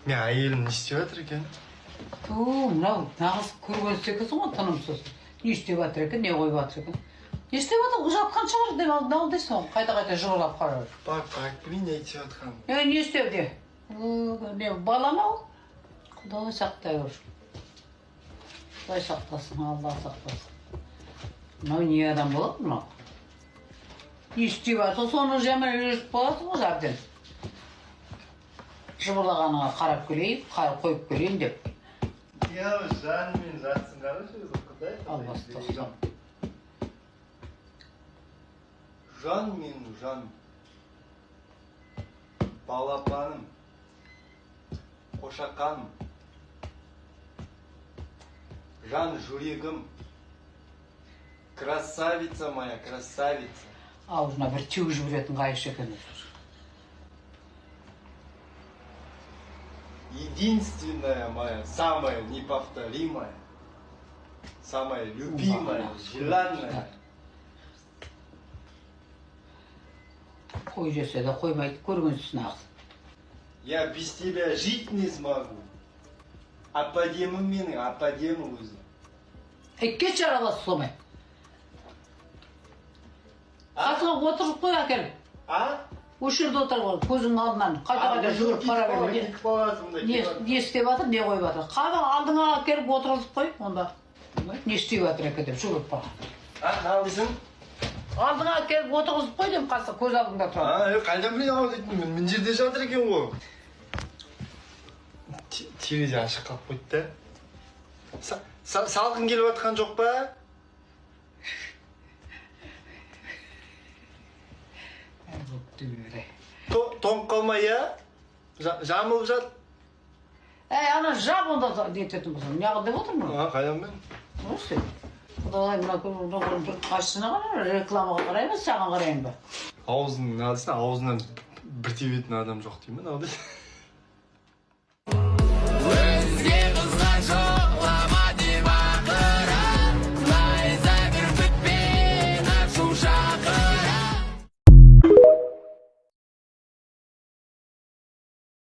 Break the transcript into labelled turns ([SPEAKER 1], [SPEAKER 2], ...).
[SPEAKER 1] Мен әйелім не істеп жатыр екен?
[SPEAKER 2] Мынау нағыз көрген секілсің ғой, тынымсыз. Не істеп жатыр екен, не қойып жатыр екен? Не істеп жатыр? Жатқан шығар деп алдын дейсің ғой. Қайта жығылап қарап.
[SPEAKER 1] Барып білейін не айтып жатқан.
[SPEAKER 2] Не істеуде? Не бала ма ол? Құдай сақтай көр. Құдай сақтасын, Алла сақтасын. Мынау не адам болады мынау? Не істеп жатыр? Соны жаман үйретіп қоясың ғой әбден. Жыбырлағаныңа қарап келейін, қойып келейін деп.
[SPEAKER 1] Я жанмен жатсың қарашы, құдай.
[SPEAKER 2] Албастықсан.
[SPEAKER 1] Жан мен жан. Балапаным. Қошақаным. Жан жүрегім. Красавица моя, красавица.
[SPEAKER 2] Аузына бір теуіп жіберетін қайшы екен.
[SPEAKER 1] Единственная моя, самая неповторимая, самая любимая, желанная.
[SPEAKER 2] Қой жесе де қоймайды, көргенсіз нағыз.
[SPEAKER 1] Я без тебя жить не смогу. Ападемім менің, ападемі өзі.
[SPEAKER 2] Кетші араласы солмай. Қасыға отырып қой әкеліп. Осы жерде отыр ғой, көзіңнің алдынан қайта жүгіріп бара береді. Не істеп жатыр, не қойып жатыр. Қабақ алдыңа келіп отырғызып қой, онда. Не істеп жатыр екен деп жүгіріп бара.
[SPEAKER 1] Қалдысың?
[SPEAKER 2] Алдыңа келіп отырғызып қой деп қасық көз алдыңда тұр.
[SPEAKER 1] Қайдан білейін ау дейтін, мына жерде жатыр екен ғой. Терезе ашық қалып қойды да. Салқын келіп жатқан жоқ па? Тоңып қалмай, я? Жамылып жат?
[SPEAKER 2] Ана жап онда дететін болсам. Неғыл деп отыр мұны?
[SPEAKER 1] Қайдан мен?
[SPEAKER 2] Осы. Құдалай мұна бір қашсына қарай, рекламаға қараймыз, саған қарайын ба?
[SPEAKER 1] Аузының надысына, аузынан бір тебетін адам жоқ деймін, ау дейді.